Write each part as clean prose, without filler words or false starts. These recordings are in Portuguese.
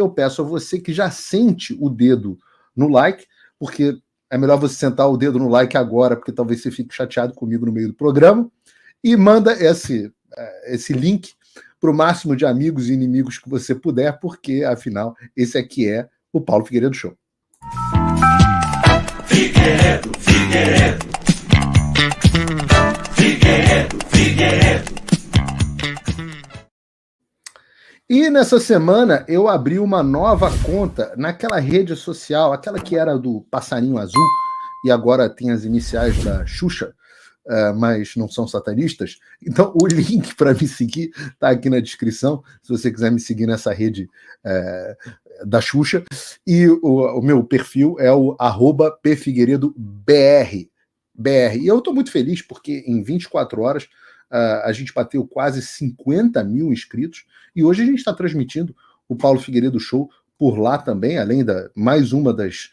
eu peço a você que já sente o dedo no like, porque é melhor você sentar o dedo no like agora, porque talvez você fique chateado comigo no meio do programa, e manda esse link para o máximo de amigos e inimigos que você puder, porque, afinal, esse aqui é o Paulo Figueiredo Show. Figueiredo. E nessa semana eu abri uma nova conta naquela rede social, aquela que era do passarinho azul, e agora tem as iniciais da Xuxa, mas não são satanistas. Então o link para me seguir está aqui na descrição, se você quiser me seguir nessa rede da Xuxa. E o meu perfil é o @pfigueiredobr. E eu estou muito feliz porque em 24 horas a gente bateu quase 50 mil inscritos e hoje a gente está transmitindo o Paulo Figueiredo Show por lá também, além da mais uma das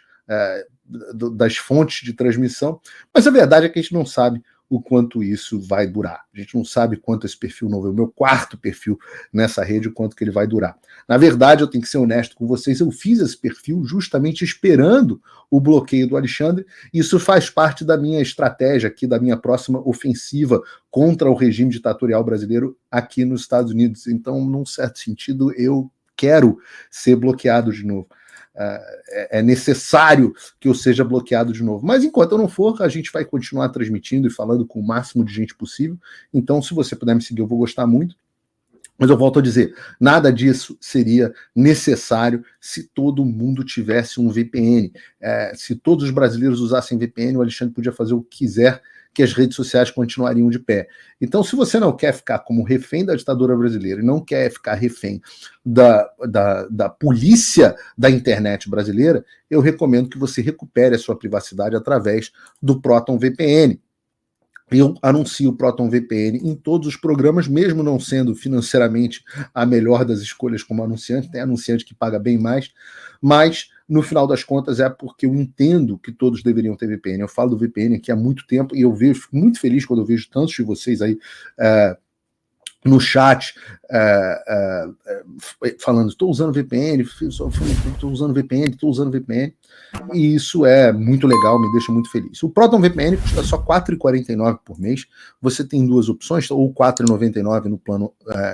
fontes de transmissão. Mas a verdade é que a gente não sabe o quanto isso vai durar. A gente não sabe quanto esse perfil novo, é o meu quarto perfil nessa rede, o quanto que ele vai durar. Na verdade, eu tenho que ser honesto com vocês, eu fiz esse perfil justamente esperando o bloqueio do Alexandre, e isso faz parte da minha estratégia aqui, da minha próxima ofensiva contra o regime ditatorial brasileiro aqui nos Estados Unidos. Então, num certo sentido, eu quero ser bloqueado de novo. É necessário que eu seja bloqueado de novo. Mas enquanto eu não for, a gente vai continuar transmitindo e falando com o máximo de gente possível. Então, se você puder me seguir, eu vou gostar muito. Mas eu volto a dizer, nada disso seria necessário se todo mundo tivesse um VPN. Se todos os brasileiros usassem VPN, o Alexandre podia fazer o que quiser, que as redes sociais continuariam de pé. Então, se você não quer ficar como refém da ditadura brasileira e não quer ficar refém da polícia da internet brasileira, eu recomendo que você recupere a sua privacidade através do Proton VPN. Eu anuncio o Proton VPN em todos os programas, mesmo não sendo financeiramente a melhor das escolhas como anunciante, tem anunciante que paga bem mais, mas no final das contas é porque eu entendo que todos deveriam ter VPN. Eu falo do VPN aqui há muito tempo e eu fico muito feliz quando eu vejo tantos de vocês aí no chat falando, estou usando VPN, e isso é muito legal, me deixa muito feliz. O Proton VPN custa só R$ 4,49 por mês, você tem duas opções, ou R$ 4,99 no plano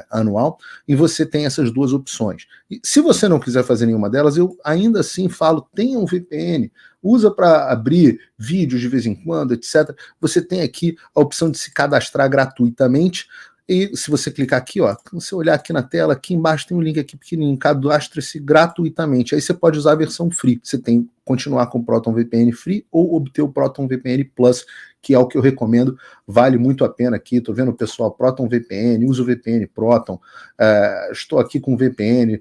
anual, e você tem essas duas opções. E se você não quiser fazer nenhuma delas, eu ainda assim falo, tenha um VPN, usa para abrir vídeos de vez em quando, etc. Você tem aqui a opção de se cadastrar gratuitamente. E se você clicar aqui, ó, se você olhar aqui na tela, aqui embaixo tem um link aqui pequenininho, cadastre-se gratuitamente. Aí você pode usar a versão free. Você tem que continuar com o Proton VPN free ou obter o Proton VPN Plus, que é o que eu recomendo, vale muito a pena aqui. Tô vendo o pessoal, Proton VPN, uso o VPN Proton, estou aqui com o VPN,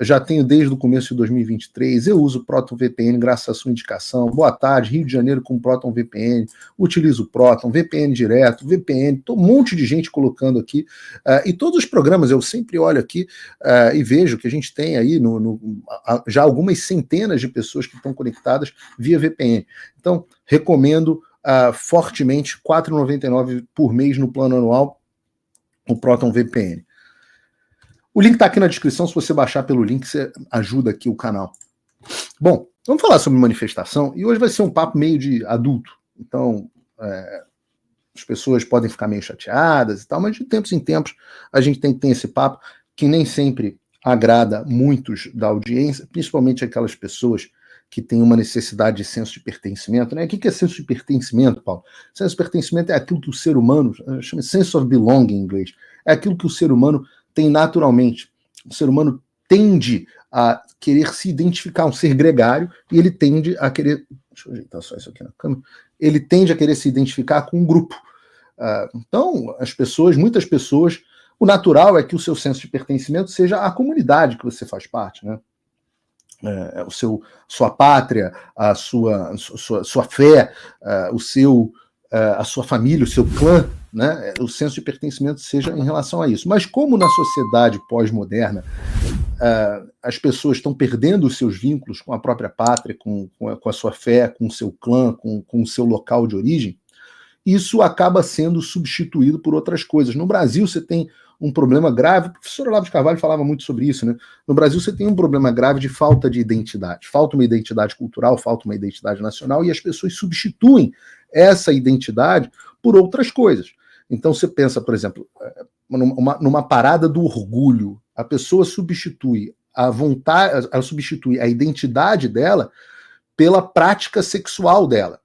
já tenho desde o começo de 2023, eu uso o Proton VPN graças à sua indicação. Boa tarde, Rio de Janeiro com Proton VPN, utilizo o Proton, VPN direto, VPN, um monte de gente colocando aqui, e todos os programas eu sempre olho aqui e vejo que a gente tem aí já algumas centenas de pessoas que estão conectadas via VPN. Então, recomendo fortemente, R$ 4,99 por mês no plano anual, o Proton VPN. O link está aqui na descrição, se você baixar pelo link, você ajuda aqui o canal. Bom, vamos falar sobre manifestação, e hoje vai ser um papo meio de adulto, então as pessoas podem ficar meio chateadas e tal, mas de tempos em tempos a gente tem que ter esse papo, que nem sempre agrada muitos da audiência, principalmente aquelas pessoas que têm uma necessidade de senso de pertencimento, né? O que é senso de pertencimento, Paulo? Senso de pertencimento é aquilo que o ser humano, chama sense of belonging em inglês, é aquilo que o ser humano tem naturalmente. O ser humano tende a querer se identificar, um ser gregário, e ele tende a querer... Deixa eu ajeitar só isso aqui na câmera. Ele tende a querer se identificar com um grupo. Então, muitas pessoas, o natural é que o seu senso de pertencimento seja a comunidade que você faz parte, né? Sua pátria, a sua fé, a sua família, o seu clã, né? O senso de pertencimento seja em relação a isso. Mas como na sociedade pós-moderna as pessoas estão perdendo os seus vínculos com a própria pátria, com a sua fé, com o seu clã, com o seu local de origem, isso acaba sendo substituído por outras coisas. No Brasil, você tem um problema grave. O professor Olavo de Carvalho falava muito sobre isso, né? No Brasil você tem um problema grave de falta de identidade. Falta uma identidade cultural, falta uma identidade nacional, e as pessoas substituem essa identidade por outras coisas. Então você pensa, por exemplo, numa parada do orgulho. A pessoa substitui a vontade, ela substitui a identidade dela pela prática sexual dela.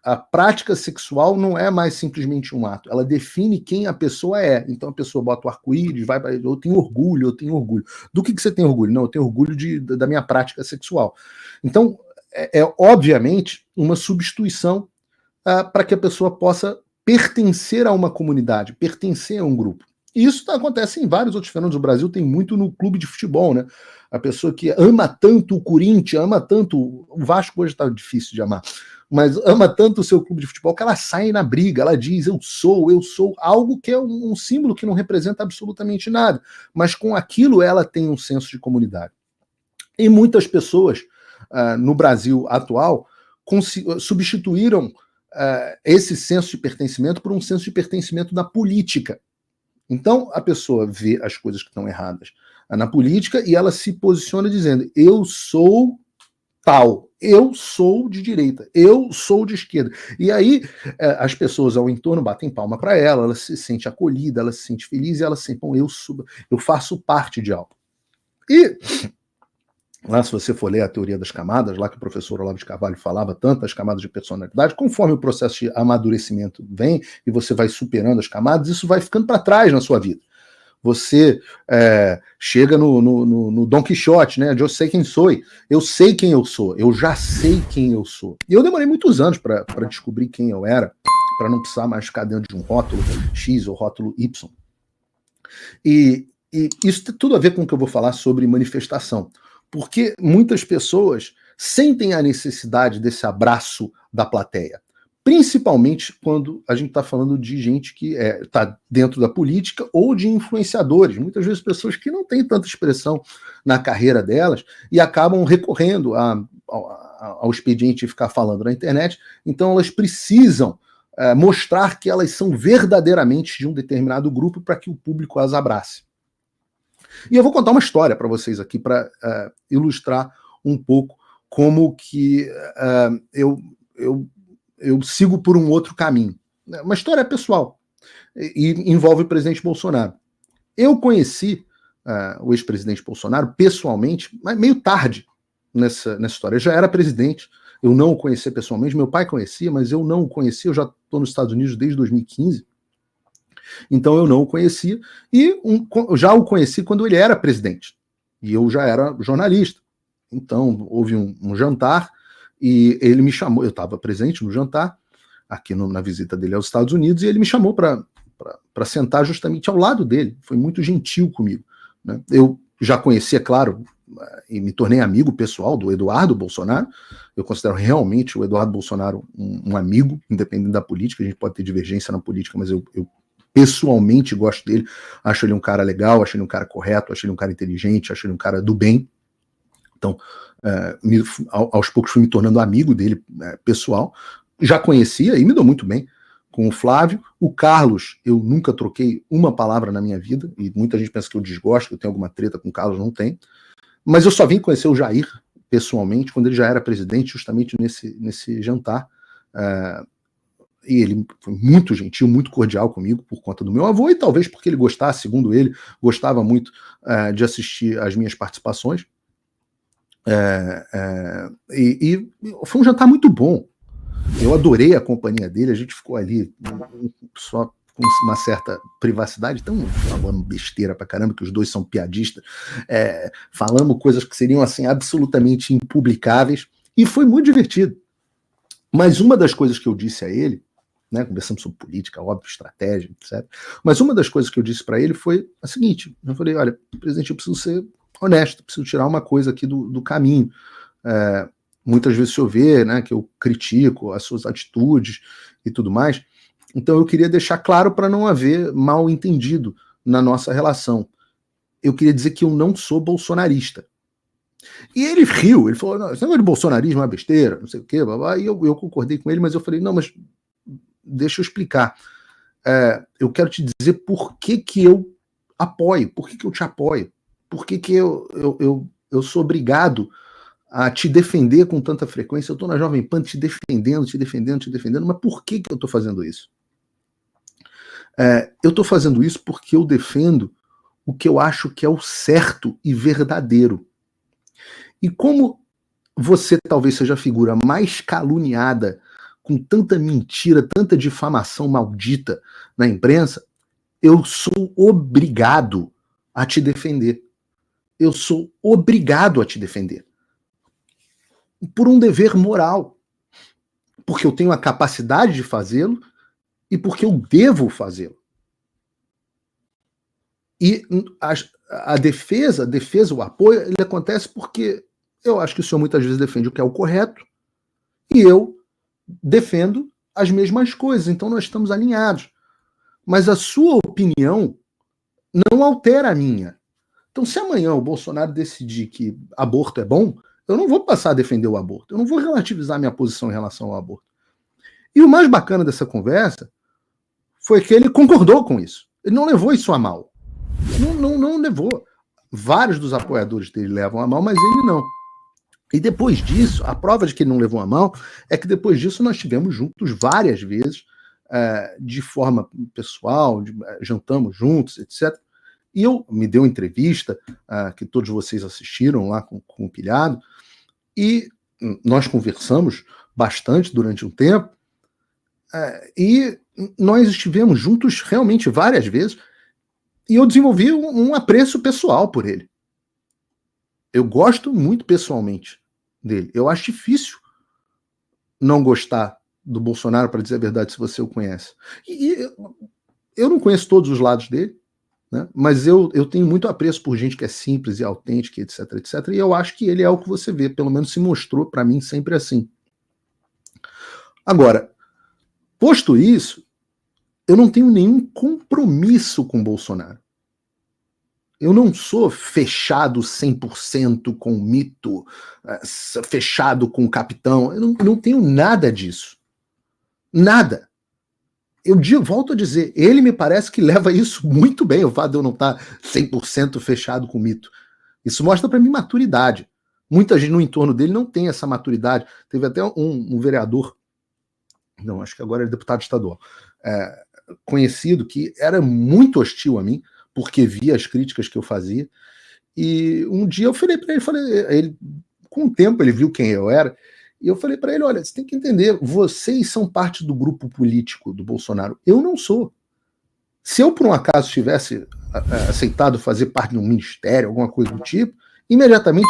A prática sexual não é mais simplesmente um ato, ela define quem a pessoa é. Então a pessoa bota o arco-íris, vai para eu tenho orgulho, eu tenho orgulho. Do que você tem orgulho? Não, eu tenho orgulho da minha prática sexual. Então é obviamente uma substituição para que a pessoa possa pertencer a uma comunidade, pertencer a um grupo. E isso acontece em vários outros fenômenos. O Brasil tem muito no clube de futebol, né? A pessoa que ama tanto o Corinthians, ama tanto. O Vasco hoje está difícil de amar, mas ama tanto o seu clube de futebol que ela sai na briga, ela diz eu sou, algo que é um símbolo que não representa absolutamente nada, mas com aquilo ela tem um senso de comunidade. E muitas pessoas no Brasil atual substituíram esse senso de pertencimento por um senso de pertencimento da política. Então a pessoa vê as coisas que estão erradas na política e ela se posiciona dizendo eu sou tal, eu sou de direita, eu sou de esquerda. E aí as pessoas ao entorno batem palma para ela se sente acolhida, ela se sente feliz e ela se sente, bom, eu faço parte de algo. E lá, se você for ler a teoria das camadas, lá que o professor Olavo de Carvalho falava tantas camadas de personalidade, conforme o processo de amadurecimento vem e você vai superando as camadas, isso vai ficando para trás na sua vida. Você chega no Dom Quixote, né? Eu sei quem sou, eu sei quem eu sou, eu já sei quem eu sou. E eu demorei muitos anos para descobrir quem eu era, para não precisar mais ficar dentro de um rótulo X ou rótulo Y. E isso tem tudo a ver com o que eu vou falar sobre manifestação. Porque muitas pessoas sentem a necessidade desse abraço da plateia. Principalmente quando a gente está falando de gente que está dentro da política ou de influenciadores. Muitas vezes pessoas que não têm tanta expressão na carreira delas e acabam recorrendo ao expediente de ficar falando na internet. Então elas precisam mostrar que elas são verdadeiramente de um determinado grupo para que o público as abrace. E eu vou contar uma história para vocês aqui para ilustrar um pouco como que eu sigo por um outro caminho. Uma história pessoal e envolve o presidente Bolsonaro. Eu conheci o ex-presidente Bolsonaro pessoalmente, mas meio tarde nessa história. Eu já era presidente, eu não o conhecia pessoalmente, meu pai conhecia, mas eu não o conhecia, eu já estou nos Estados Unidos desde 2015. Então eu não o conhecia e já o conheci quando ele era presidente e eu já era jornalista. Então houve um jantar e ele me chamou, eu estava presente no jantar, aqui na visita dele aos Estados Unidos, e ele me chamou para sentar justamente ao lado dele. Foi muito gentil comigo, né? Eu já conhecia, claro, e me tornei amigo pessoal do Eduardo Bolsonaro. Eu considero realmente o Eduardo Bolsonaro um amigo, independente da política. A gente pode ter divergência na política, mas eu pessoalmente gosto dele, acho ele um cara legal, acho ele um cara correto, acho ele um cara inteligente, acho ele um cara do bem. Então, aos poucos fui me tornando amigo dele pessoal. Já conhecia e me dou muito bem com o Flávio. O Carlos, eu nunca troquei uma palavra na minha vida, e muita gente pensa que eu desgosto, que eu tenho alguma treta com o Carlos, não tem. Mas eu só vim conhecer o Jair pessoalmente, quando ele já era presidente, justamente nesse jantar. E ele foi muito gentil, muito cordial comigo por conta do meu avô e talvez porque ele gostasse, segundo ele, gostava muito de assistir às minhas participações. E foi um jantar muito bom. Eu adorei a companhia dele, a gente ficou ali só com uma certa privacidade, então falando besteira pra caramba, que os dois são piadistas, falamos coisas que seriam assim absolutamente impublicáveis, e foi muito divertido. Mas uma das coisas que eu disse a ele, né, conversamos sobre política, óbvio, estratégia, etc. Mas uma das coisas que eu disse para ele foi a seguinte: eu falei, olha, presidente, eu preciso ser honesto, preciso tirar uma coisa aqui do caminho. Muitas vezes o senhor vê, né, que eu critico as suas atitudes e tudo mais, então eu queria deixar claro para não haver mal entendido na nossa relação. Eu queria dizer que eu não sou bolsonarista. E ele riu, ele falou, não, esse negócio de bolsonarismo é uma besteira, não sei o quê, blá, blá, e eu concordei com ele, mas eu falei, não, mas deixa eu explicar. Eu quero te dizer por que eu apoio. Por que eu te apoio? Por que eu sou obrigado a te defender com tanta frequência? Eu estou na Jovem Pan te defendendo, mas por que eu estou fazendo isso? Eu estou fazendo isso porque eu defendo o que eu acho que é o certo e verdadeiro. E como você talvez seja a figura mais caluniada, com tanta mentira, tanta difamação maldita na imprensa, eu sou obrigado a te defender. Eu sou obrigado a te defender. Por um dever moral. Porque eu tenho a capacidade de fazê-lo e porque eu devo fazê-lo. E a defesa, o apoio, ele acontece porque eu acho que o senhor muitas vezes defende o que é o correto e eu defendo as mesmas coisas. Então nós estamos alinhados. Mas a sua opinião não altera a minha. Então, se amanhã o Bolsonaro decidir que aborto é bom, eu não vou passar a defender o aborto. Eu não vou relativizar minha posição em relação ao aborto. E o mais bacana dessa conversa foi que ele concordou com isso. Ele não levou isso a mal. Não levou. Vários dos apoiadores dele levam a mal, mas ele não. E depois disso, a prova de que ele não levou a mal é que depois disso nós estivemos juntos várias vezes, de forma pessoal, jantamos juntos, etc. E me deu entrevista, que todos vocês assistiram lá com o Pilhado, e nós conversamos bastante durante um tempo, e nós estivemos juntos realmente várias vezes, e eu desenvolvi um apreço pessoal por ele. Eu gosto muito pessoalmente dele. Eu acho difícil não gostar do Bolsonaro, para dizer a verdade, se você o conhece. E eu não conheço todos os lados dele, né? Mas eu tenho muito apreço por gente que é simples e autêntica, etc, etc. E eu acho que ele é o que você vê, pelo menos se mostrou para mim sempre assim. Agora, posto isso, eu não tenho nenhum compromisso com o Bolsonaro. Eu não sou fechado 100% com o mito, fechado com o capitão. Eu não tenho nada disso. Nada. Volto a dizer, ele me parece que leva isso muito bem, o fato de eu não estar 100% fechado com o mito. Isso mostra para mim maturidade. Muita gente no entorno dele não tem essa maturidade. Teve até um vereador, não, acho que agora é deputado estadual, conhecido, que era muito hostil a mim, porque via as críticas que eu fazia, e um dia eu falei para ele, com o tempo ele viu quem eu era, e eu falei para ele, olha, você tem que entender, vocês são parte do grupo político do Bolsonaro, eu não sou. Se eu, por um acaso, tivesse aceitado fazer parte de um ministério, alguma coisa do tipo, imediatamente,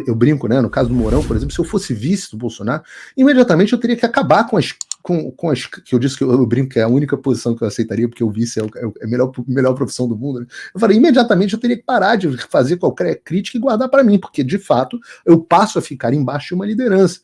eu brinco, né, no caso do Mourão, por exemplo, se eu fosse vice do Bolsonaro, imediatamente eu teria que acabar com as que eu disse que eu brinco que é a única posição que eu aceitaria, porque o vice é a melhor profissão do mundo, né? Eu falei, imediatamente eu teria que parar de fazer qualquer crítica e guardar para mim, porque de fato eu passo a ficar embaixo de uma liderança.